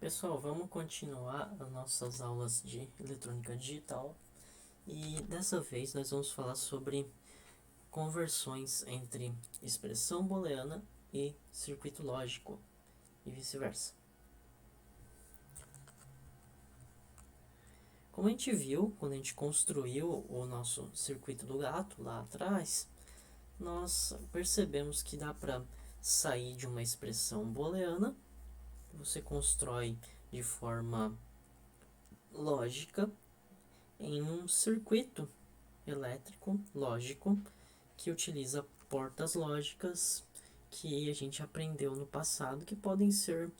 Pessoal, vamos continuar as nossas aulas de eletrônica digital e dessa vez nós vamos falar sobre conversões entre expressão booleana e circuito lógico e vice-versa. Como a gente viu quando a gente construiu o nosso circuito do gato lá atrás, nós percebemos que dá para sair de uma expressão booleana, você constrói de forma lógica em um circuito elétrico lógico que utiliza portas lógicas que a gente aprendeu no passado, que podem ser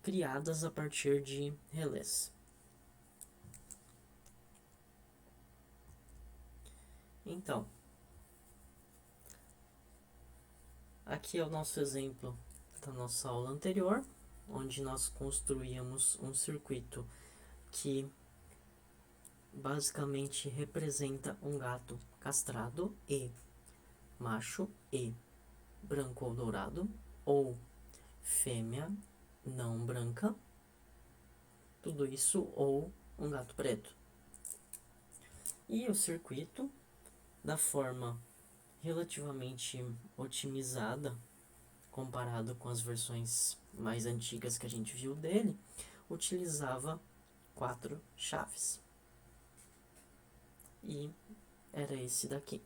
criadas a partir de relés. Então, aqui é o nosso exemplo da nossa aula anterior, onde nós construíamos um circuito que basicamente representa um gato castrado e macho e branco ou dourado, ou fêmea não branca, tudo isso, ou um gato preto. E o circuito, da forma relativamente otimizada, comparado com as versões mais antigas que a gente viu dele, utilizava 4 chaves. E era esse daqui.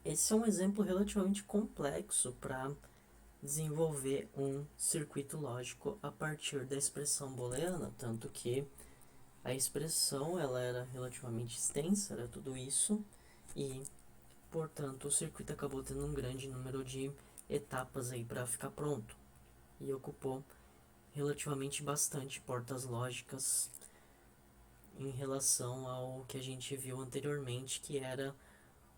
Esse é um exemplo relativamente complexo para desenvolver um circuito lógico a partir da expressão booleana, tanto que a expressão ela era relativamente extensa, era tudo isso, e portanto o circuito acabou tendo um grande número de etapas aí para ficar pronto, e ocupou relativamente bastante portas lógicas em relação ao que a gente viu anteriormente, que era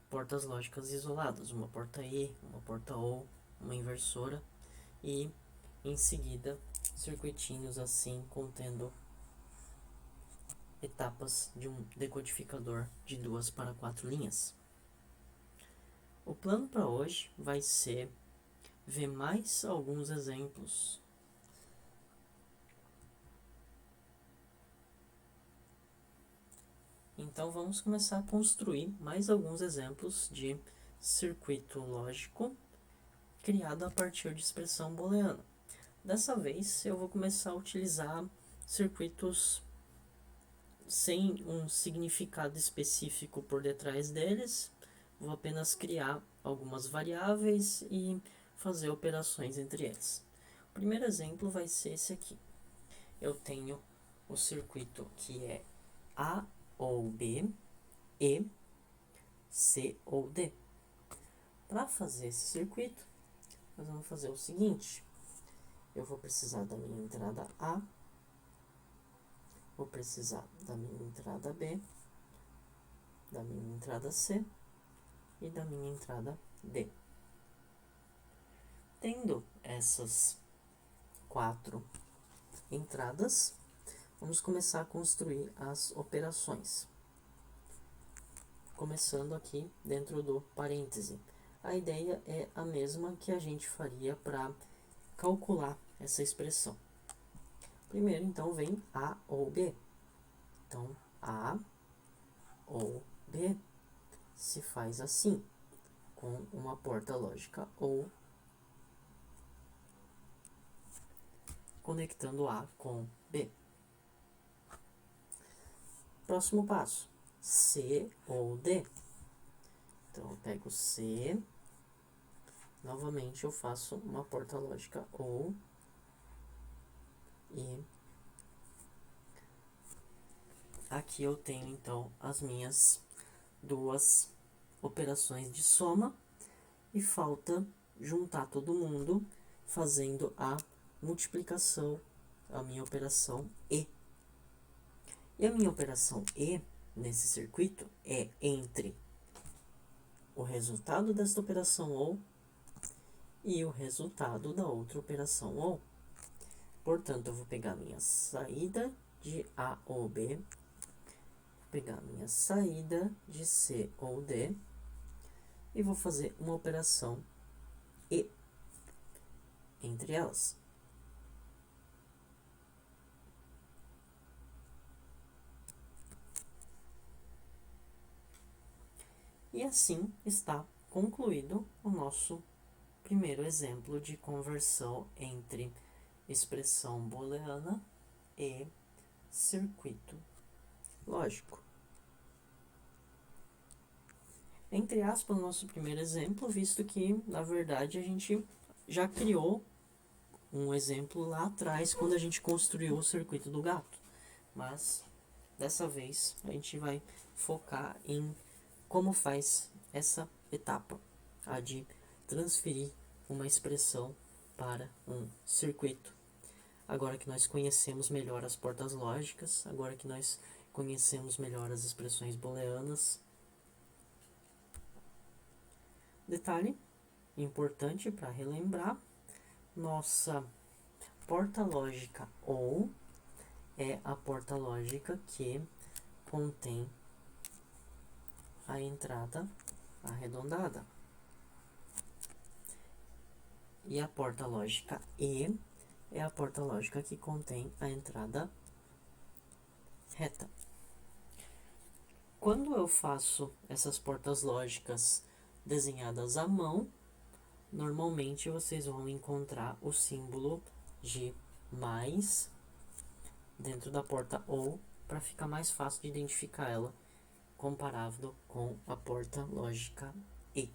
portas lógicas isoladas, uma porta E, uma porta OR, uma inversora, e em seguida circuitinhos assim contendo etapas de um decodificador de 2 para 4 linhas. O plano para hoje vai ser ver mais alguns exemplos. Então vamos começar a construir mais alguns exemplos de circuito lógico criado a partir de expressão booleana. Dessa vez eu vou começar a utilizar circuitos sem um significado específico por detrás deles. Vou apenas criar algumas variáveis e fazer operações entre eles. O primeiro exemplo vai ser esse aqui. Eu tenho o circuito que é A ou B e C ou D. Para fazer esse circuito, nós vamos fazer o seguinte. Eu vou precisar da minha entrada A, vou precisar da minha entrada B, da minha entrada C e da minha entrada D. Tendo essas 4 entradas, vamos começar a construir as operações. Começando aqui dentro do parêntese. A ideia é a mesma que a gente faria para calcular essa expressão. Primeiro, então, vem A ou B. Então, A ou B se faz assim, com uma porta lógica ou, conectando A com B. Próximo passo, C ou D. Então, eu pego C, novamente eu faço uma porta lógica ou, e aqui eu tenho então as minhas 2 operações de soma e falta juntar todo mundo fazendo a multiplicação, a minha operação E. E a minha operação E nesse circuito é entre o resultado desta operação OR e o resultado da outra operação OR. Portanto, eu vou pegar minha saída de A ou B, pegar minha saída de C ou D e vou fazer uma operação E entre elas. E assim está concluído o nosso primeiro exemplo de conversão entre expressão booleana e circuito lógico. Entre aspas, nosso primeiro exemplo, visto que, na verdade, a gente já criou um exemplo lá atrás, quando a gente construiu o circuito do gato. Mas, dessa vez, a gente vai focar em como faz essa etapa, a de transferir uma expressão para um circuito. Agora que nós conhecemos melhor as portas lógicas, agora que nós conhecemos melhor as expressões booleanas. Detalhe importante para relembrar, nossa porta lógica OU é a porta lógica que contém a entrada arredondada. E a porta lógica E é a porta lógica que contém a entrada reta. Quando eu faço essas portas lógicas desenhadas à mão, normalmente vocês vão encontrar o símbolo de mais dentro da porta OU para ficar mais fácil de identificar ela, comparável com a porta lógica E.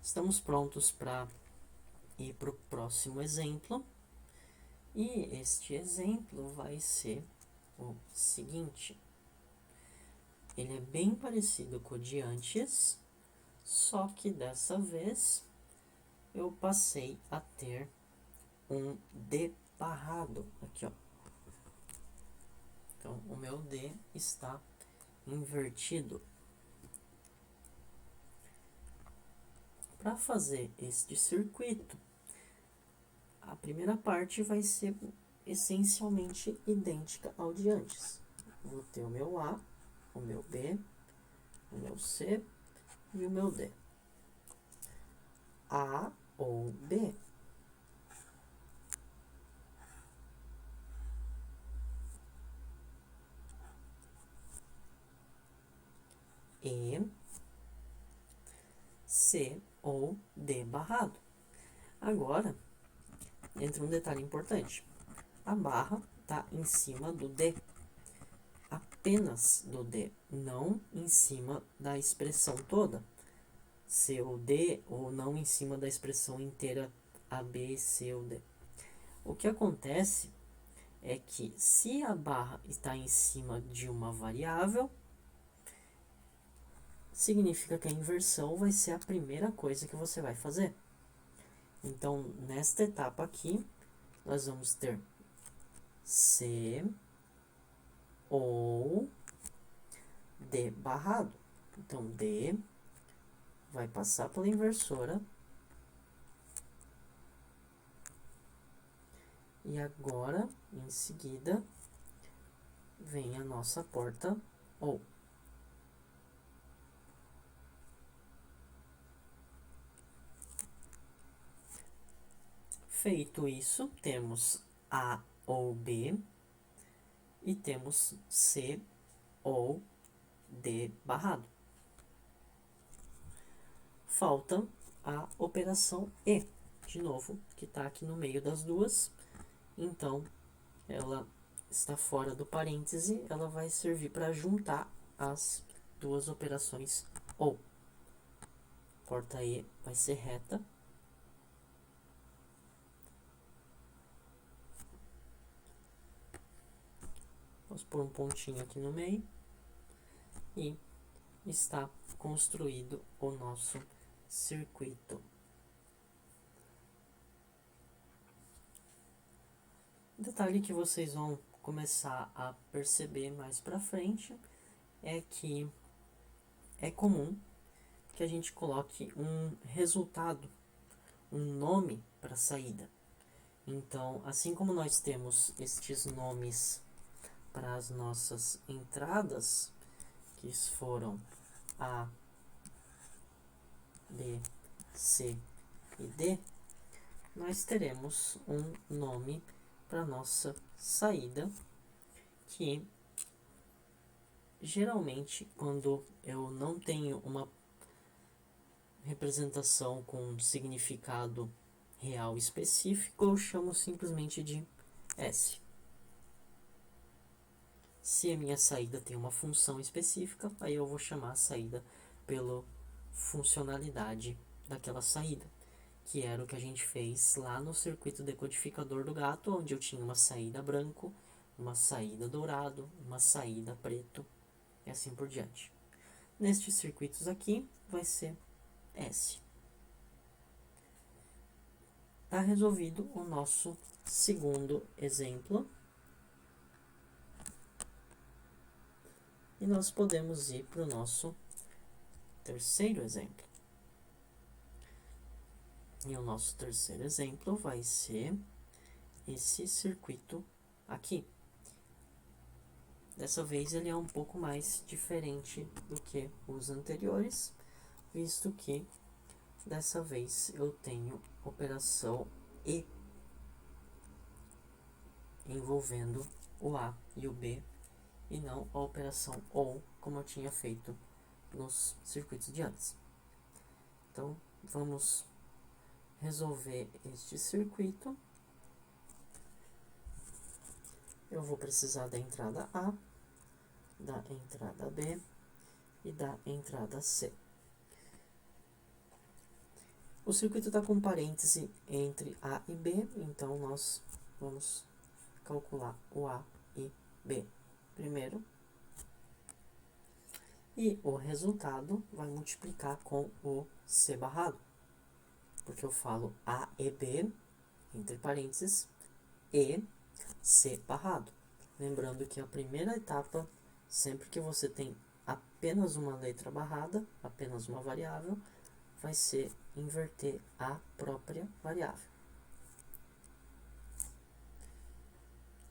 Estamos prontos para ir para o próximo exemplo. E este exemplo vai ser o seguinte. Ele é bem parecido com o de antes, só que dessa vez eu passei a ter um D barrado aqui, ó. Então, o meu D está invertido. Para fazer este circuito, a primeira parte vai ser essencialmente idêntica ao de antes. Vou ter o meu A, o meu B, o meu C e o meu D. A ou B. E, C ou D barrado. Agora, entra um detalhe importante. A barra está em cima do D. Apenas do D, não em cima da expressão toda. C ou D, ou não em cima da expressão inteira A, B, C ou D. O que acontece é que se a barra está em cima de uma variável, significa que a inversão vai ser a primeira coisa que você vai fazer. Então, nesta etapa aqui, nós vamos ter C ou D barrado. Então, D vai passar pela inversora. E agora, em seguida, vem a nossa porta OU. Feito isso, temos A ou B e temos C ou D barrado. Falta a operação E, de novo, que está aqui no meio das duas. Então, ela está fora do parêntese, ela vai servir para juntar as duas operações OU. Porta E vai ser reta. Vamos pôr um pontinho aqui no meio. E está construído o nosso circuito. Detalhe que vocês vão começar a perceber mais para frente é que é comum que a gente coloque um resultado, um nome para a saída. Então, assim como nós temos estes nomes para as nossas entradas, que foram A, B, C e D, nós teremos um nome para nossa saída, que geralmente, quando eu não tenho uma representação com significado real específico, eu chamo simplesmente de S. Se a minha saída tem uma função específica, aí eu vou chamar a saída pela funcionalidade daquela saída, que era o que a gente fez lá no circuito decodificador do gato, onde eu tinha uma saída branco, uma saída dourado, uma saída preto e assim por diante. Nestes circuitos aqui vai ser S. Está resolvido o nosso segundo exemplo. E nós podemos ir para o nosso terceiro exemplo. E o nosso terceiro exemplo vai ser esse circuito aqui. Dessa vez ele é um pouco mais diferente do que os anteriores, visto que dessa vez eu tenho operação E envolvendo o A e o B, e não a operação OR, como eu tinha feito nos circuitos de antes. Então, vamos resolver este circuito. Eu vou precisar da entrada A, da entrada B e da entrada C. O circuito está com parêntese entre A e B, então nós vamos calcular o A e B primeiro. E o resultado vai multiplicar com o C barrado, porque eu falo A e B, entre parênteses, e C barrado. Lembrando que a primeira etapa, sempre que você tem apenas uma letra barrada, apenas uma variável, vai ser inverter a própria variável.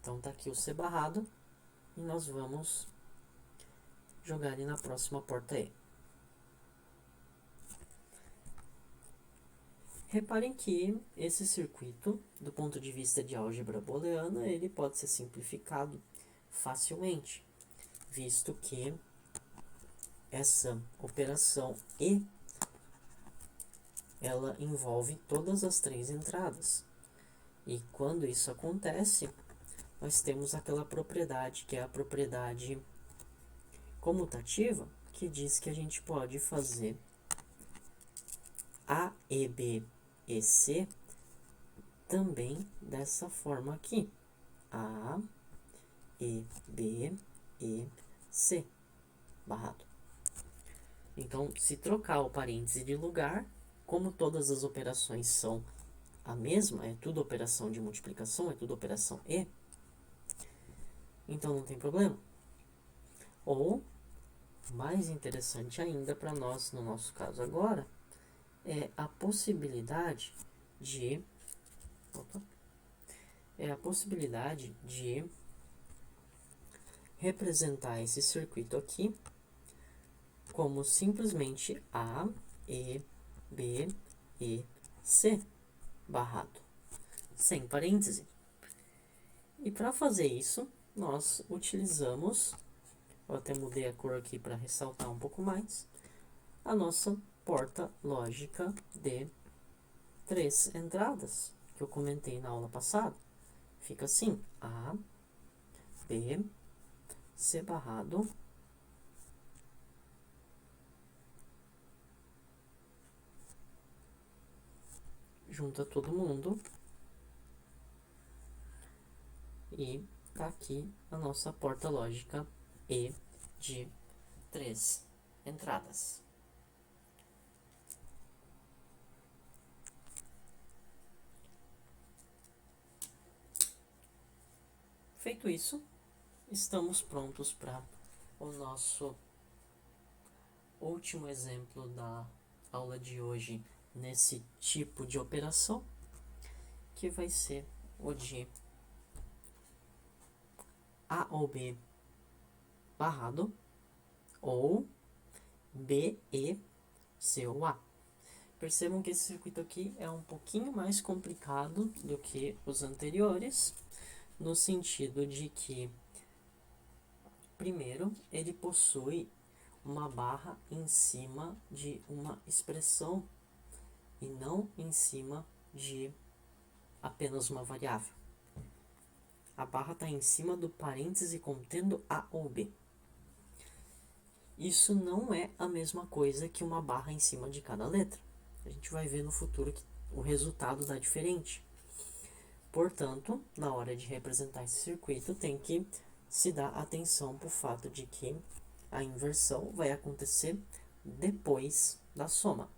Então tá aqui o C barrado e nós vamos jogar ele na próxima porta E. Reparem que esse circuito, do ponto de vista de álgebra booleana, ele pode ser simplificado facilmente, visto que essa operação E, ela envolve todas as três entradas. E quando isso acontece, nós temos aquela propriedade, que é a propriedade comutativa, que diz que a gente pode fazer A, E, B e C também dessa forma aqui. A, E, B e C, barrado. Então, se trocar o parêntese de lugar, como todas as operações são a mesma, é tudo operação de multiplicação, é tudo operação E, então não tem problema. Ou, mais interessante ainda para nós, no nosso caso agora, é a possibilidade de representar esse circuito aqui como simplesmente A, E, B e C barrado, sem parêntese. E para fazer isso, nós utilizamos, eu até mudei a cor aqui para ressaltar um pouco mais, a nossa porta lógica de 3 entradas, que eu comentei na aula passada. Fica assim, A, B, C barrado, junta todo mundo, e tá aqui a nossa porta lógica E de 3 entradas. Feito isso, estamos prontos para o nosso último exemplo da aula de hoje nesse tipo de operação, que vai ser o de A ou B barrado ou B, E, C ou A. Percebam que esse circuito aqui é um pouquinho mais complicado do que os anteriores, no sentido de que Primeiro, ele possui uma barra em cima de uma expressão e não em cima de apenas uma variável. A barra está em cima do parêntese contendo A ou B. Isso não é a mesma coisa que uma barra em cima de cada letra. A gente vai ver no futuro que o resultado dá diferente. Portanto, na hora de representar esse circuito, tem que se dar atenção para o fato de que a inversão vai acontecer depois da soma,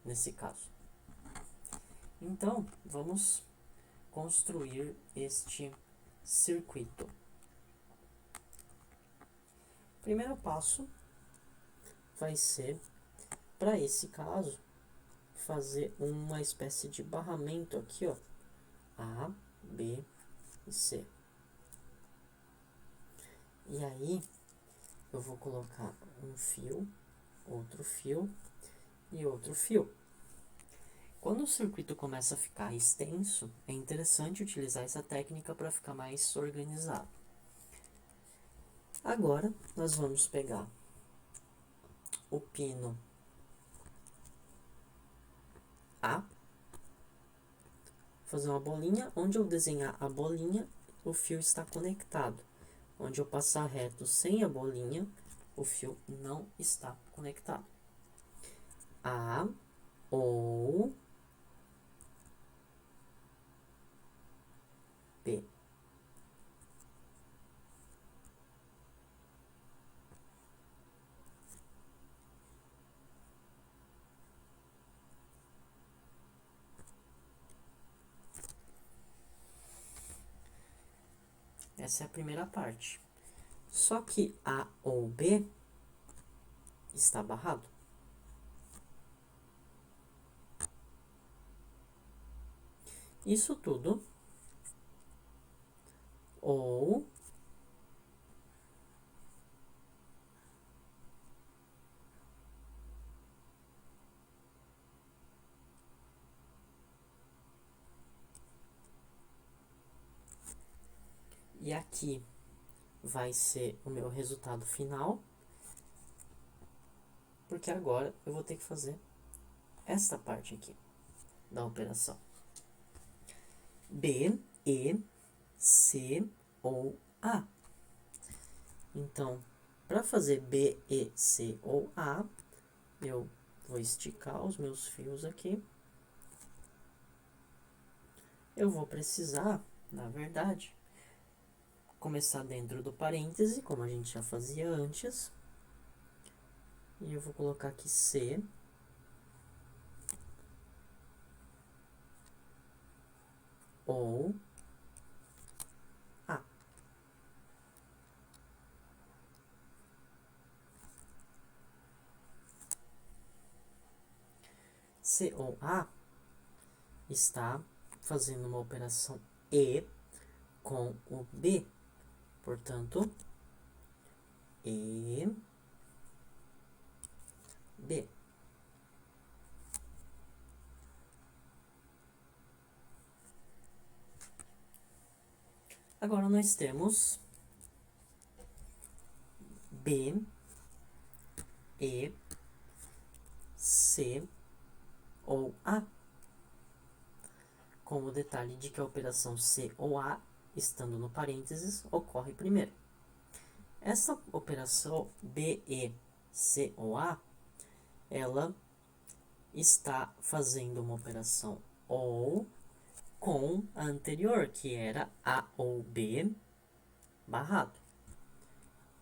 nesse caso. Então, vamos construir este circuito. Primeiro passo vai ser, para esse caso, fazer uma espécie de barramento aqui, ó, A, B e C. E aí, eu vou colocar um fio, outro fio e outro fio. Quando o circuito começa a ficar extenso, é interessante utilizar essa técnica para ficar mais organizado. Agora, nós vamos pegar o pino A, fazer uma bolinha. Onde eu desenhar a bolinha, o fio está conectado. Onde eu passar reto sem a bolinha, o fio não está conectado. A ou B. Essa é a primeira parte. Só que A ou B está barrado. Isso tudo ou e aqui vai ser o meu resultado final, porque agora eu vou ter que fazer esta parte aqui da operação. B, E, C ou A. Então, para fazer B, E, C ou A, eu vou esticar os meus fios aqui. Eu vou precisar, na verdade, começar dentro do parêntese, como a gente já fazia antes. E eu vou colocar aqui C. Ou A. C ou A está fazendo uma operação E com o B. Portanto, E, B. Agora nós temos B, E, C ou A, com o detalhe de que a operação C ou A, estando no parênteses, ocorre primeiro. Essa operação B, E, C ou A, ela está fazendo uma operação OU com a anterior, que era A ou B barrado.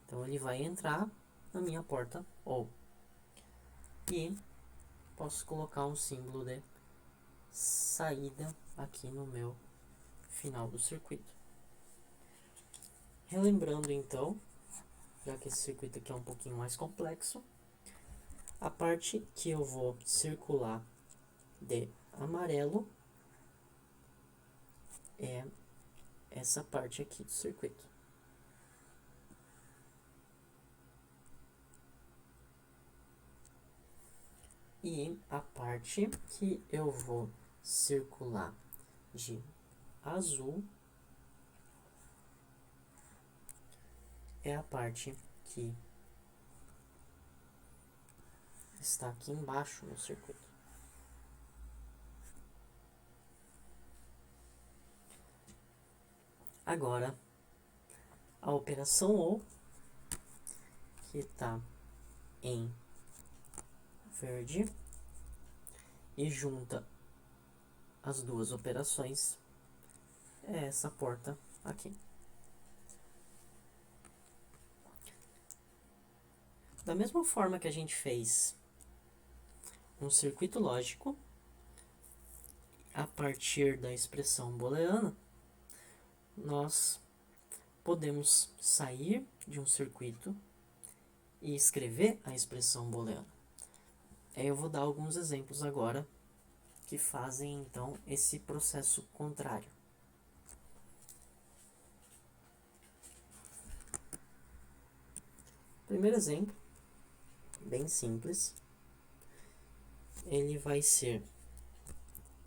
Então, ele vai entrar na minha porta OU. E posso colocar um símbolo de saída aqui no meu final do circuito. Relembrando, então, já que esse circuito aqui é um pouquinho mais complexo, a parte que eu vou circular de amarelo é essa parte aqui do circuito. E a parte que eu vou circular de azul é a parte que está aqui embaixo no circuito. Agora, a operação OR, que está em verde, e junta as duas operações, é essa porta aqui. Da mesma forma que a gente fez um circuito lógico, a partir da expressão booleana, nós podemos sair de um circuito e escrever a expressão booleana. Eu vou dar alguns exemplos agora que fazem, então, esse processo contrário. Primeiro exemplo, bem simples, ele vai ser,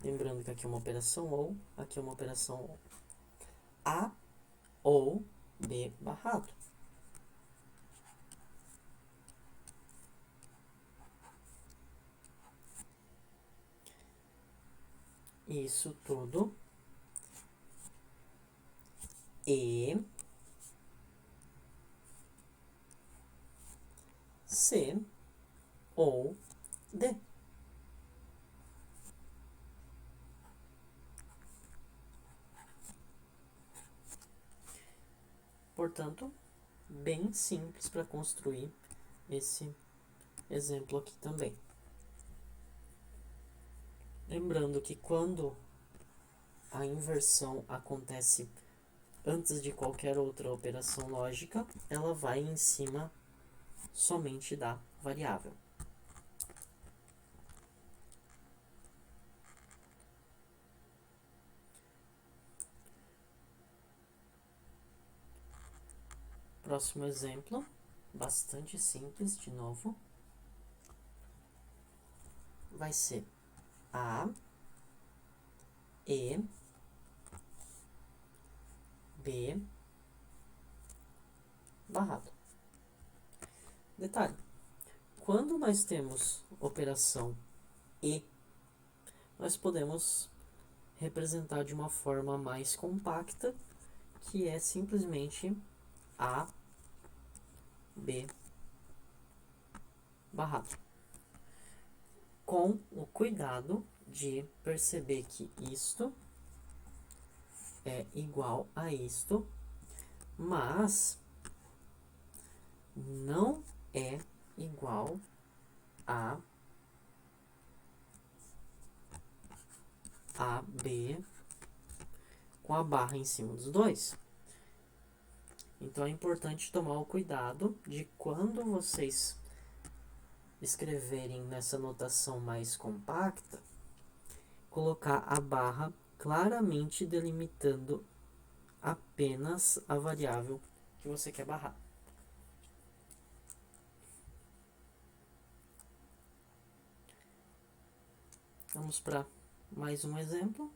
lembrando que aqui é uma operação OR, aqui é uma operação OR, A ou B barrado. Isso tudo E, C ou D. Portanto, bem simples para construir esse exemplo aqui também. Lembrando que quando a inversão acontece antes de qualquer outra operação lógica, ela vai em cima somente da variável. Próximo exemplo, bastante simples de novo, vai ser A, E, B, barrado. Detalhe, quando nós temos operação E, nós podemos representar de uma forma mais compacta, que é simplesmente A, B, barrado. Com o cuidado de perceber que isto é igual a isto, mas não é igual a B com a barra em cima dos dois. Então é importante tomar o cuidado de quando vocês escreverem nessa notação mais compacta, colocar a barra claramente delimitando apenas a variável que você quer barrar. Vamos para mais um exemplo.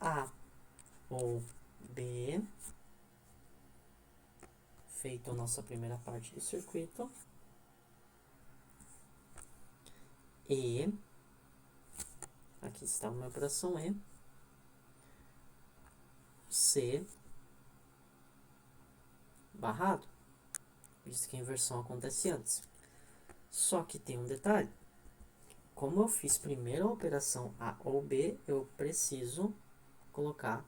A ou B, feita a nossa primeira parte do circuito, E, aqui está uma operação E, C, barrado, visto que a inversão acontece antes. Só que tem um detalhe, como eu fiz primeiro a operação A ou B, eu preciso colocar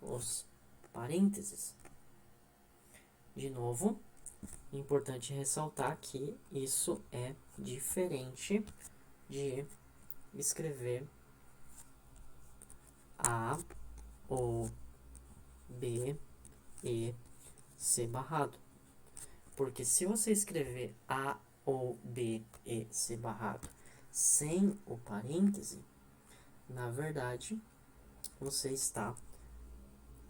os parênteses. De novo, é importante ressaltar que isso é diferente de escrever A ou B e C barrado. Porque se você escrever A ou B e C barrado sem o parêntese, na verdade, você está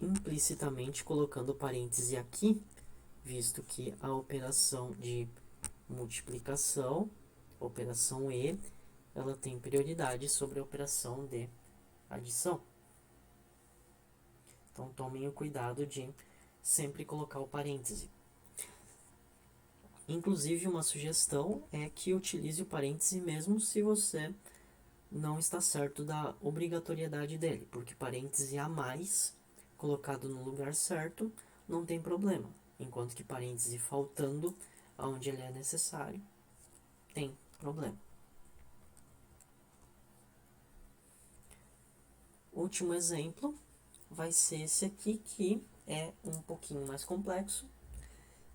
implicitamente colocando o parêntese aqui, visto que a operação de multiplicação, operação E, ela tem prioridade sobre a operação de adição. Então, tomem o cuidado de sempre colocar o parêntese. Inclusive, uma sugestão é que utilize o parêntese mesmo se você não está certo da obrigatoriedade dele, porque parêntese a mais, colocado no lugar certo, não tem problema, enquanto que parêntese faltando, onde ele é necessário, tem problema. O último exemplo vai ser esse aqui, que é um pouquinho mais complexo,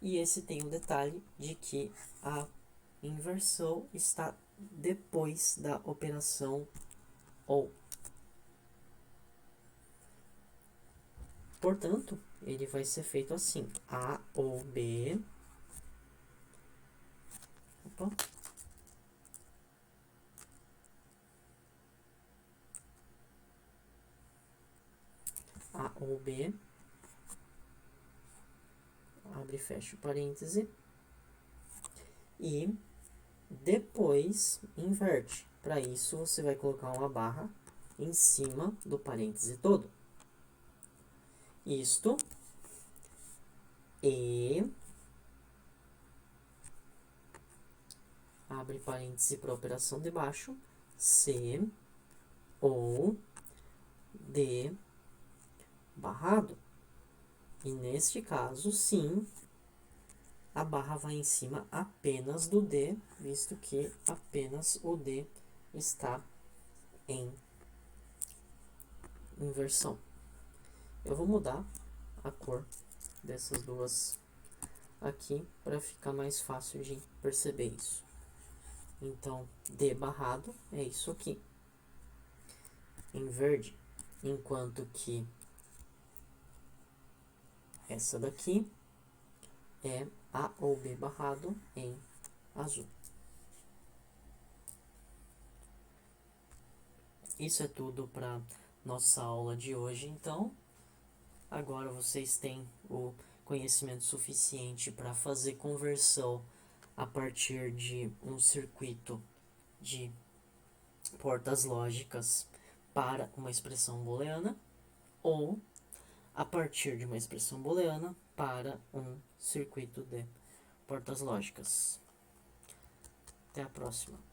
e esse tem o detalhe de que a inversão está depois da operação OR. Portanto, ele vai ser feito assim: A ou B. Opa. A ou B. Abre e fecha o parêntese. E depois inverte. Para isso, você vai colocar uma barra em cima do parêntese todo. Isto e abre parêntese para a operação de baixo, C ou D barrado. E neste caso, sim, a barra vai em cima apenas do D, visto que apenas o D está em inversão. Eu vou mudar a cor dessas duas aqui para ficar mais fácil de perceber isso. Então, D barrado é isso aqui, em verde, enquanto que essa daqui é A ou B barrado em azul. Isso é tudo para nossa aula de hoje, então. Agora vocês têm o conhecimento suficiente para fazer conversão a partir de um circuito de portas lógicas para uma expressão booleana, ou a partir de uma expressão booleana para um circuito de portas lógicas. Até a próxima.